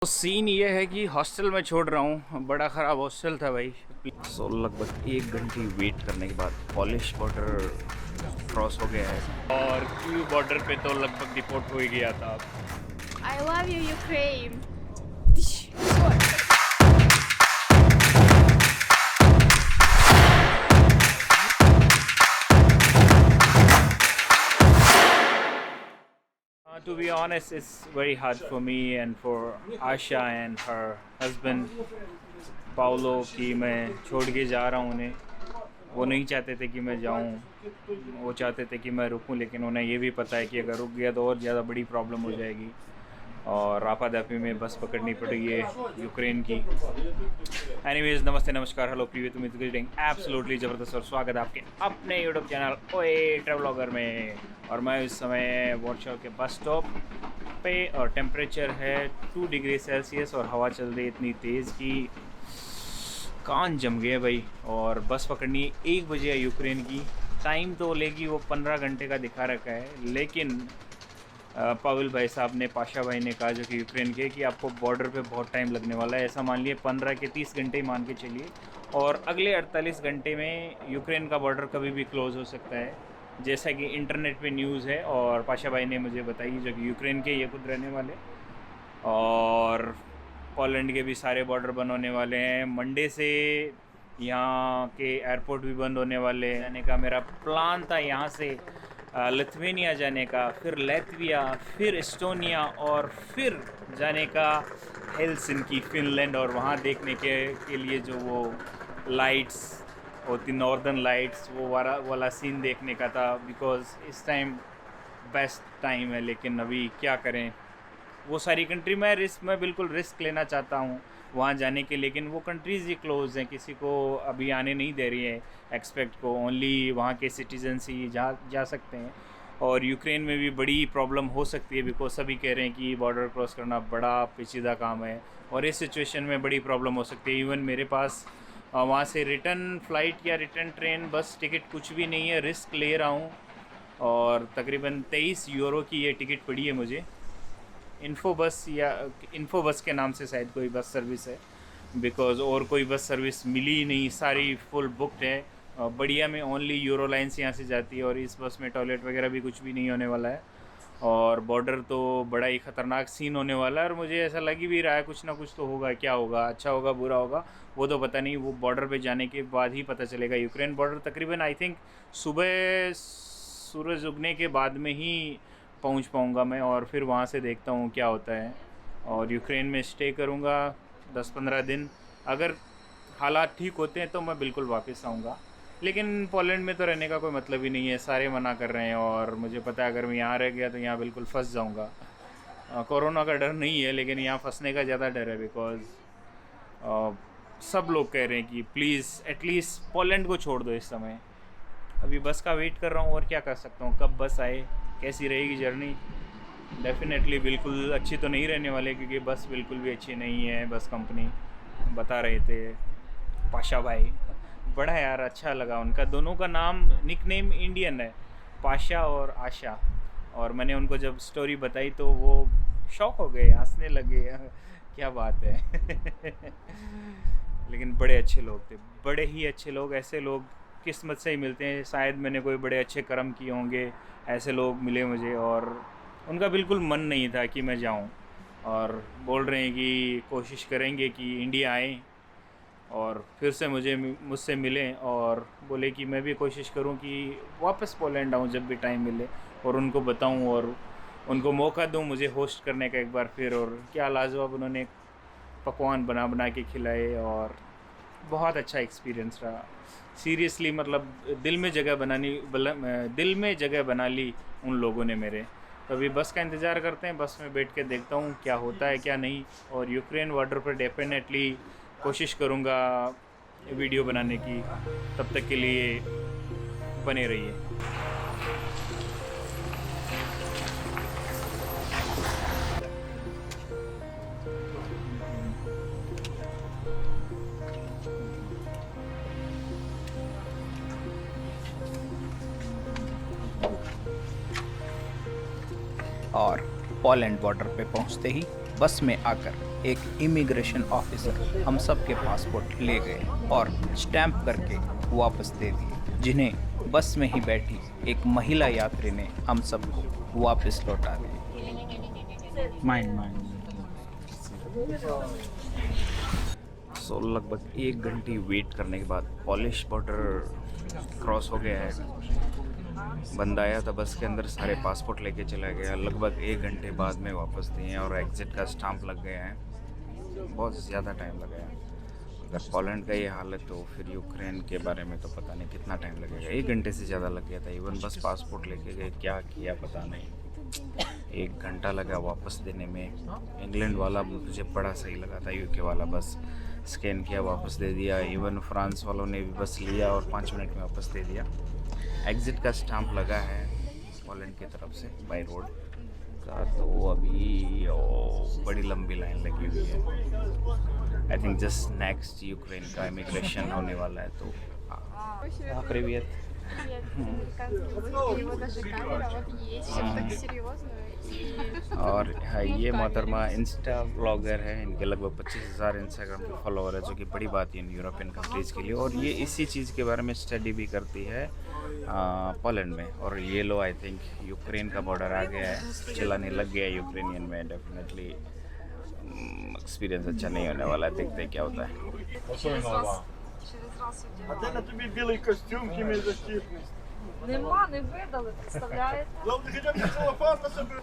तो सीन ये है कि हॉस्टल में छोड़ रहा हूँ। बड़ा ख़राब हॉस्टल था भाई। सो लगभग 1 घंटे वेट करने के बाद पॉलिश बॉर्डर क्रॉस हो गया है और क्यू बॉर्डर पे तो लगभग डिपोर्ट हो ही गया था। I love you, Ukraine. To be honest, it's very hard for me and for Asha and her husband Paolo कि मैं छोड़ के जा रहा हूँ उन्हें। वो नहीं चाहते थे कि मैं जाऊँ, वो चाहते थे कि मैं रुकूँ, लेकिन उन्हें ये भी पता है कि अगर रुक गया तो और ज़्यादा बड़ी प्रॉब्लम हो जाएगी और आपाधापी में बस पकड़नी पड़ेगी है यूक्रेन की। एनीवेज, नमस्ते, नमस्कार, हेलो, प्रीवियस उम्मीद डूइंग एब्सोल्युटली ज़बरदस्त और स्वागत है आपके अपने यूट्यूब चैनल ओए ट्रैवलॉगर में। और मैं इस समय वॉर्शॉ के बस स्टॉप पे और टेम्परेचर है 2 डिग्री सेल्सियस और हवा चल रही है इतनी तेज़ कि कान जम गए भाई। और बस पकड़नी 1 बजे है यूक्रेन की। टाइम तो लेगी वो 15 घंटे का दिखा रखा है, लेकिन पावेल भाई साहब ने, पाशा भाई ने कहा जो कि यूक्रेन के, कि आपको बॉर्डर पे बहुत टाइम लगने वाला है। ऐसा मान लिए 15 के 30 घंटे ही मान के चलिए, और अगले 48 घंटे में यूक्रेन का बॉर्डर कभी भी क्लोज़ हो सकता है, जैसा कि इंटरनेट पे न्यूज़ है और पाशा भाई ने मुझे बताई, जो कि यूक्रेन के ये खुद रहने वाले। और पोलैंड के भी सारे बॉर्डर बंद होने वाले हैं मंडे से। यहाँ के एयरपोर्ट भी बंद होने वाले हैं। जाने का मेरा प्लान था यहाँ से लिथुआनिया जाने का, फिर लैटविया, फिर एस्टोनिया और फिर जाने का हेलसिंकी फिनलैंड, और वहाँ देखने के लिए जो वो लाइट्स होती, नॉर्दर्न लाइट्स, वो वाला सीन देखने का था। बिकॉज़ इस टाइम बेस्ट टाइम है, लेकिन अभी क्या करें, वो सारी कंट्री मैं बिल्कुल रिस्क लेना चाहता हूँ वहाँ जाने के, लेकिन वो कंट्रीज़ ही क्लोज़ हैं, किसी को अभी आने नहीं दे रही है एक्सपेक्ट को। ओनली वहाँ के सिटीजन्स ही जा सकते हैं। और यूक्रेन में भी बड़ी प्रॉब्लम हो सकती है, बिकॉज सभी कह रहे हैं कि बॉर्डर क्रॉस करना बड़ा पेचीदा काम है और इस सिचुएशन में बड़ी प्रॉब्लम हो सकती है। इवन मेरे पास वहाँ से रिटर्न फ़्लाइट या रिटर्न ट्रेन बस टिकट कुछ भी नहीं है। रिस्क ले रहा हूँ और तकरीबन 23 यूरो की ये टिकट पड़ी है मुझे। इन्फो बस के नाम से शायद कोई बस सर्विस है, बिकॉज़ और कोई बस सर्विस मिली ही नहीं, सारी फुल बुकड है। बढ़िया में ओनली यूरो लाइन्स यहाँ से जाती है और इस बस में टॉयलेट वगैरह भी कुछ भी नहीं होने वाला है। और बॉर्डर तो बड़ा ही ख़तरनाक सीन होने वाला है, और मुझे ऐसा लग ही भी रहा है कुछ ना कुछ तो होगा। क्या होगा, अच्छा होगा, बुरा होगा, वो तो पता नहीं, वो बॉर्डर पे जाने के बाद ही पता चलेगा। यूक्रेन बॉर्डर तकरीबन आई थिंक सुबह सूरज उगने के बाद में ही पहुंच पाऊंगा मैं, और फिर वहाँ से देखता हूँ क्या होता है। और यूक्रेन में स्टे करूँगा 10-15 दिन। अगर हालात ठीक होते हैं तो मैं बिल्कुल वापस आऊँगा, लेकिन पोलैंड में तो रहने का कोई मतलब ही नहीं है, सारे मना कर रहे हैं। और मुझे पता है अगर मैं यहाँ रह गया तो यहाँ बिल्कुल फंस जाऊँगा। कोरोना का डर नहीं है, लेकिन यहाँ फंसने का ज़्यादा डर है, बिकॉज़ सब लोग कह रहे हैं कि प्लीज़ एटलीस्ट पोलैंड को छोड़ दो इस समय। अभी बस का वेट कर रहा हूँ, और क्या कर सकता हूँ, कब बस आए, कैसी रहेगी जर्नी। डेफिनेटली बिल्कुल अच्छी तो नहीं रहने वाले, क्योंकि बस बिल्कुल भी अच्छी नहीं है। बस कंपनी बता रहे थे पाशा भाई, बड़ा यार अच्छा लगा उनका, दोनों का नाम निकनेम इंडियन है, पाशा और आशा। और मैंने उनको जब स्टोरी बताई तो वो शॉक हो गए, हंसने लगे, क्या बात है। लेकिन बड़े अच्छे लोग थे, बड़े ही अच्छे लोग। ऐसे लोग किस्मत से ही मिलते हैं, शायद मैंने कोई बड़े अच्छे कर्म किए होंगे, ऐसे लोग मिले मुझे। और उनका बिल्कुल मन नहीं था कि मैं जाऊं, और बोल रहे हैं कि कोशिश करेंगे कि इंडिया आएँ और फिर से मुझसे मिलें, और बोले कि मैं भी कोशिश करूं कि वापस पोलैंड आऊं जब भी टाइम मिले, और उनको बताऊं और उनको मौका दूं मुझे होस्ट करने का एक बार फिर। और क्या लाजवाब उन्होंने पकवान बना बना के खिलाए, और बहुत अच्छा एक्सपीरियंस रहा सीरियसली। मतलब दिल में जगह बना ली उन लोगों ने मेरे। तो अभी बस का इंतज़ार करते हैं, बस में बैठ के देखता हूँ क्या होता है क्या नहीं। और यूक्रेन बॉर्डर पर डेफिनेटली कोशिश करूँगा वीडियो बनाने की। तब तक के लिए बने रहिए। और पोलैंड बॉर्डर पे पहुंचते ही बस में आकर एक इमिग्रेशन ऑफिसर हम सब के पासपोर्ट ले गए और स्टैंप करके वापस दे दिए, जिन्हें बस में ही बैठी एक महिला यात्री ने हम सबको वापस लौटा दिए। माइंड सो लगभग 1 घंटे वेट करने के बाद पॉलिश बॉर्डर क्रॉस हो गया है। बंदा आया था बस के अंदर, सारे पासपोर्ट लेके चला गया। लगभग 1 घंटे बाद में वापस दिए और एग्ज़िट का स्टाम्प लग गया है। बहुत ज़्यादा टाइम लगा है। अगर पोलैंड का ये हाल है तो फिर यूक्रेन के बारे में तो पता नहीं कितना टाइम लगेगा। 1 घंटे से ज़्यादा लग गया था। इवन बस पासपोर्ट लेके गए, क्या किया पता नहीं। 1 घंटा लगा वापस देने में। इंग्लैंड वाला मुझे बड़ा सही लगा था, यूके वाला बस स्कैन किया वापस दे दिया। इवन फ्रांस वालों ने भी बस लिया और 5 मिनट में वापस दे दिया। एग्ज़िट का स्टाम्प लगा है पोलैंड की तरफ से बाय रोड का, तो अभी बड़ी लंबी लाइन लगी हुई है। I think just next Ukraine का इमिग्रेशन होने वाला है, तो привет. Привет, американский язык, его даже камера вот есть, сейчас так серьезно. और हाँ, ये मोहतरमा इंस्टा ब्लॉगर है। इनके लगभग 25,000 इंस्टाग्राम के फॉलोवर है, जो कि बड़ी बात है इन यूरोपियन कंट्रीज़ के लिए। और ये इसी चीज़ के बारे में स्टडी भी करती है पोलैंड में। और ये लो आई थिंक यूक्रेन का बॉर्डर आ गया है, चलाने लग गया है यूक्रेनियन में। डेफिनेटली एक्सपीरियंस अच्छा नहीं होने वाला है, देखते हैं क्या होता है। А де на тобі білий костюм хімізащитний? Нема, не видали, представляєте? Главное, хоча б целофан на себе.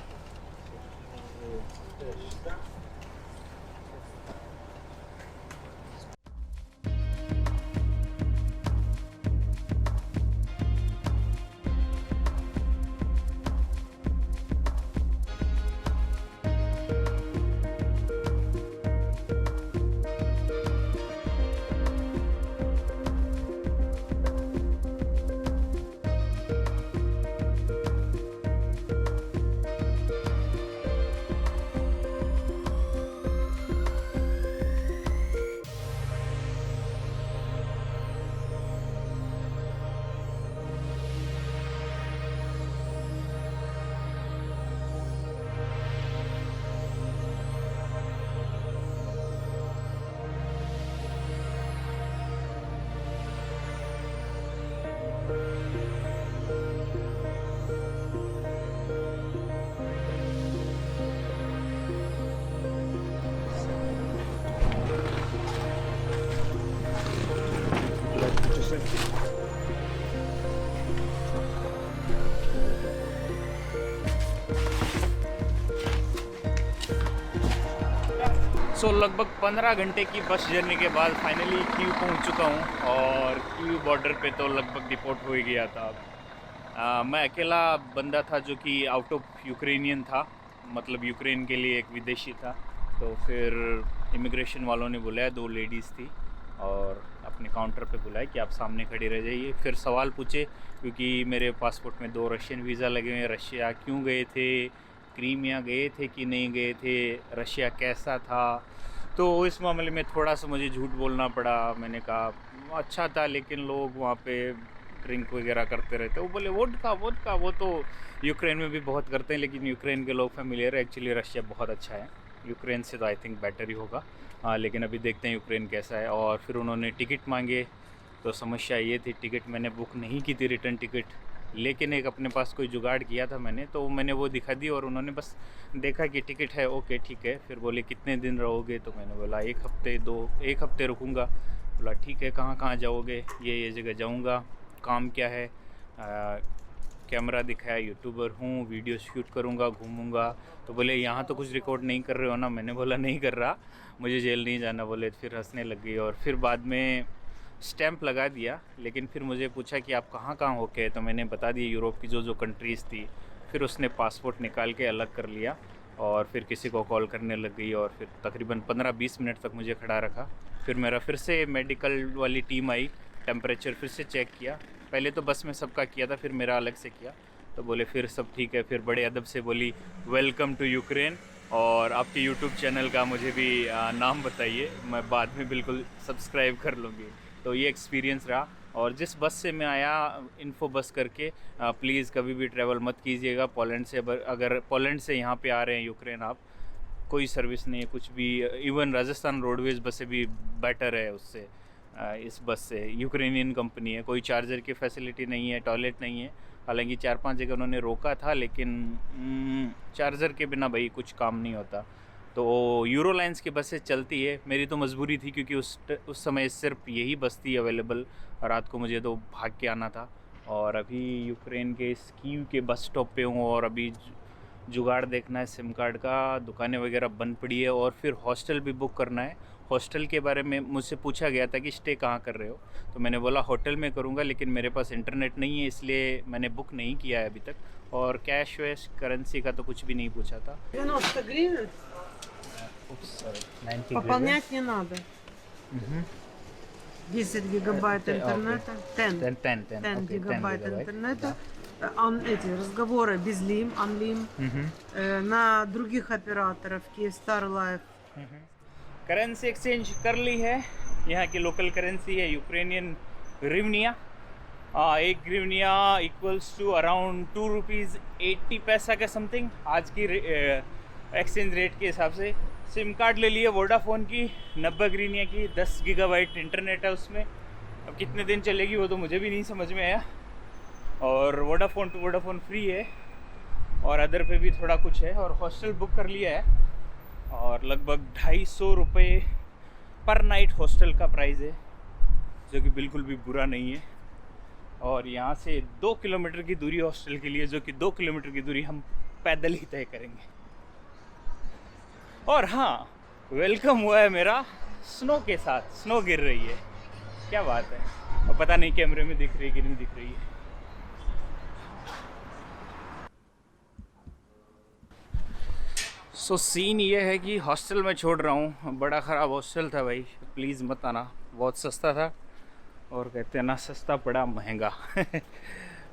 सो लगभग 15 घंटे की बस जर्नी के बाद फाइनली कीव पहुंच चुका हूं। और कीव बॉर्डर पे तो लगभग डिपोर्ट हो ही गया था। मैं अकेला बंदा था जो कि आउट ऑफ यूक्रेनियन था, मतलब यूक्रेन के लिए एक विदेशी था। तो फिर इमिग्रेशन वालों ने बुलाया, 2 लेडीज़ थी और अपने काउंटर पे बुलाया कि आप सामने खड़ी रह जाइए। फिर सवाल पूछे, क्योंकि मेरे पासपोर्ट में 2 रशियन वीज़ा लगे हुए हैं। रशिया क्यों गए थे, क्रीमिया गए थे कि नहीं गए थे, रशिया कैसा था। तो इस मामले में थोड़ा सा मुझे झूठ बोलना पड़ा। मैंने कहा अच्छा था, लेकिन लोग वहाँ पे ड्रिंक वगैरह करते रहते। वो बोले वोडका वोडका, वो तो यूक्रेन में भी बहुत करते हैं, लेकिन यूक्रेन के लोग फेमिलियर है। एक्चुअली रशिया बहुत अच्छा है, यूक्रेन से तो आई थिंक बेटर ही होगा। लेकिन अभी देखते हैं यूक्रेन कैसा है। और फिर उन्होंने टिकट मांगे, तो समस्या ये थी टिकट मैंने बुक नहीं की थी, रिटर्न टिकट, लेकिन एक अपने पास कोई जुगाड़ किया था मैंने, तो मैंने वो दिखा दी और उन्होंने बस देखा कि टिकट है, ओके ठीक है। फिर बोले कितने दिन रहोगे, तो मैंने बोला 1 हफ्ते 1 हफ्ते रुकूंगा। बोला ठीक है, कहाँ कहाँ जाओगे, ये जगह जाऊंगा, काम क्या है, कैमरा दिखाया, यूट्यूबर हूँ, वीडियो शूट करूँगा, घूमूंगा। तो बोले यहाँ तो कुछ रिकॉर्ड नहीं कर रहे हो ना। मैंने बोला नहीं कर रहा, मुझे जेल नहीं जाना। बोले फिर हंसने लग गई और फिर बाद में स्टैंप लगा दिया। लेकिन फिर मुझे पूछा कि आप कहाँ कहाँ होके, तो मैंने बता दिया यूरोप की जो कंट्रीज़ थी। फिर उसने पासपोर्ट निकाल के अलग कर लिया और फिर किसी को कॉल करने लग गई और फिर तकरीबन 15-20 मिनट तक मुझे खड़ा रखा। फिर मेरा फिर से मेडिकल वाली टीम आई, टेम्परेचर फिर से चेक किया। पहले तो बस में सबका किया था, फिर मेरा अलग से किया। तो बोले फिर सब ठीक है। फिर बड़े अदब से बोली वेलकम टू यूक्रेन, और आपके यूट्यूब चैनल का मुझे भी नाम बताइए, मैं बाद में बिल्कुल सब्सक्राइब कर लूँगी। तो ये एक्सपीरियंस रहा। और जिस बस से मैं आया, इन्फो बस करके, प्लीज़ कभी भी ट्रैवल मत कीजिएगा पोलैंड से। अगर पोलैंड से यहाँ पे आ रहे हैं यूक्रेन आप, कोई सर्विस नहीं है कुछ भी। इवन राजस्थान रोडवेज बसें भी बेटर है उससे, इस बस से। यूक्रेनियन कंपनी है, कोई चार्जर की फैसिलिटी नहीं है, टॉयलेट नहीं है। हालांकि 4-5 जगह उन्होंने रोका था, लेकिन चार्जर के बिना भाई कुछ काम नहीं होता। तो यूरो लाइन्स की बसें चलती है। मेरी तो मजबूरी थी क्योंकि उस समय सिर्फ यही बस थी अवेलेबल, रात को मुझे तो भाग के आना था। और अभी यूक्रेन के इस कीव के बस स्टॉप पे हूँ और अभी जुगाड़ देखना है सिम कार्ड का। दुकानें वगैरह बंद पड़ी है और फिर हॉस्टल भी बुक करना है। हॉस्टल के बारे में मुझसे पूछा गया था कि स्टे कहाँ कर रहे हो, तो मैंने बोला होटल में करूँगा, लेकिन मेरे पास इंटरनेट नहीं है इसलिए मैंने बुक नहीं किया है अभी तक। और कैश वैश करेंसी का तो कुछ भी नहीं पूछा था। 90 гривен. Пополнять не надо. 10 гигабайт интернета. 10 гигабайт интернета. Эти разговоры без лим, анлим. На других операторов, Kyivstar Life. करेंसी एक्सचेंज कर ली है। यहाँ की लोकल करेंसी है Ukrainian hryvnia. 1 hryvnia equals to around 2 rupees 80 पैसा के समथिंग आज की एक्सचेंज रेट के हिसाब से। सिम कार्ड ले लिए वोडाफोन की 90 ग्रिवनिया की, 10 गीगाबाइट इंटरनेट है उसमें। अब कितने दिन चलेगी वो तो मुझे भी नहीं समझ में आया। और वोडाफोन टू वोडाफोन फ्री है और अदर पे भी थोड़ा कुछ है। और हॉस्टल बुक कर लिया है और लगभग 250 रुपये पर नाइट हॉस्टल का प्राइस है, जो कि बिल्कुल भी बुरा नहीं है। और यहाँ से 2 किलोमीटर की दूरी हॉस्टल के लिए, जो कि 2 किलोमीटर की दूरी हम पैदल ही तय करेंगे। और हाँ, वेलकम हुआ है मेरा स्नो के साथ। स्नो गिर रही है, क्या बात है। और पता नहीं कैमरे में दिख रही है कि नहीं दिख रही है। सो सीन ये है कि हॉस्टल में छोड़ रहा हूँ। बड़ा ख़राब हॉस्टल था भाई, प्लीज़ मत आना। बहुत सस्ता था और कहते हैं ना, सस्ता पड़ा महंगा।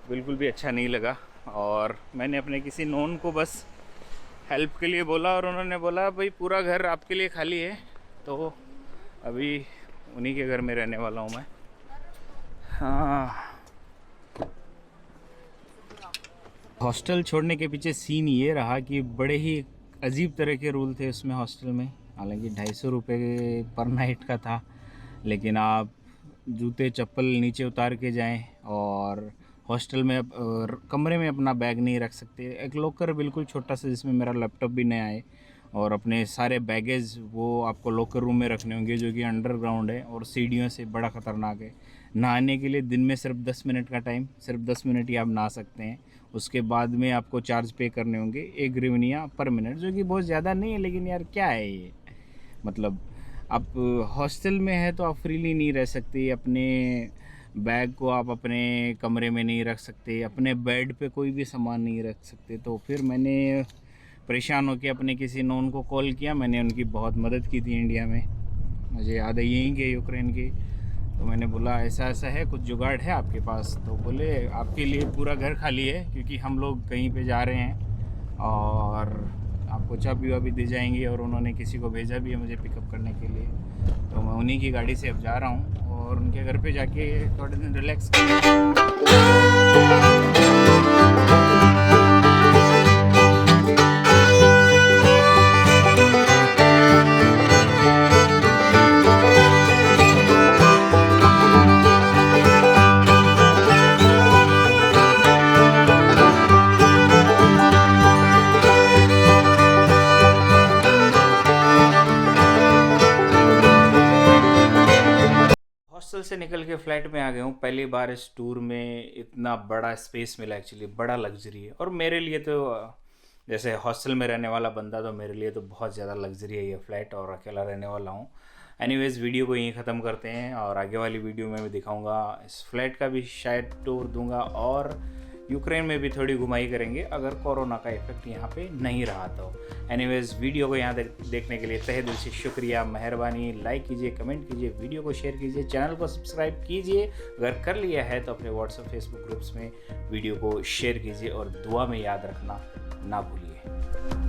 बिल्कुल भी अच्छा नहीं लगा। और मैंने अपने किसी नोन को बस हेल्प के लिए बोला और उन्होंने बोला भाई पूरा घर आपके लिए खाली है। तो अभी उन्हीं के घर में रहने वाला हूँ मैं। हाँ, हॉस्टल छोड़ने के पीछे सीन ये रहा कि बड़े ही अजीब तरह के रूल थे उसमें हॉस्टल में। हालांकि 250 रुपये पर नाइट का था, लेकिन आप जूते चप्पल नीचे उतार के जाएं और हॉस्टल में कमरे में अपना बैग नहीं रख सकते। एक लॉकर बिल्कुल छोटा सा जिसमें मेरा लैपटॉप भी नहीं आए, और अपने सारे बैगेज वो आपको लॉकर रूम में रखने होंगे, जो कि अंडरग्राउंड है और सीढ़ियों से बड़ा ख़तरनाक है। नहाने के लिए दिन में सिर्फ 10 मिनट का टाइम, सिर्फ 10 मिनट ही आप नहा सकते हैं। उसके बाद में आपको चार्ज पे करने होंगे 1 ग्रिवनिया पर मिनट, जो कि बहुत ज़्यादा नहीं है, लेकिन यार क्या है ये। मतलब आप हॉस्टल में है तो आप फ्रीली नहीं रह सकते। अपने बैग को आप अपने कमरे में नहीं रख सकते, अपने बेड पे कोई भी सामान नहीं रख सकते। तो फिर मैंने परेशान होकर अपने किसी नोन को कॉल किया। मैंने उनकी बहुत मदद की थी इंडिया में, मुझे याद है यहीं के यूक्रेन की। तो मैंने बोला ऐसा ऐसा है, कुछ जुगाड़ है आपके पास? तो बोले आपके लिए पूरा घर खाली है, क्योंकि हम लोग कहीं पे जा रहे हैं और आपको चाबी वाबी दे जाएंगे। और उन्होंने किसी को भेजा भी है मुझे पिकअप करने के लिए। तो मैं उन्हीं की गाड़ी से अब जा रहा हूँ और उनके घर पे जाके थोड़े दिन रिलैक्स से निकल के फ्लाइट में आ गया हूँ। पहली बार इस टूर में इतना बड़ा स्पेस मिला, एक्चुअली बड़ा लग्जरी है। और मेरे लिए तो जैसे हॉस्टल में रहने वाला बंदा, तो मेरे लिए तो बहुत ज़्यादा लग्जरी है ये फ्लाइट, और अकेला रहने वाला हूँ। एनीवेज़ वीडियो को यहीं ख़त्म करते हैं और आगे वाली वीडियो में भी दिखाऊँगा इस फ्लाइट का भी शायद टूर दूँगा, और यूक्रेन में भी थोड़ी घुमाई करेंगे अगर कोरोना का इफेक्ट यहाँ पे नहीं रहा तो। एनीवेज़ वीडियो को यहाँ देखने के लिए तहे दिल से शुक्रिया, मेहरबानी। लाइक कीजिए, कमेंट कीजिए, वीडियो को शेयर कीजिए, चैनल को सब्सक्राइब कीजिए। अगर कर लिया है तो अपने व्हाट्सएप फेसबुक ग्रुप्स में वीडियो को शेयर कीजिए और दुआ में याद रखना ना भूलिए।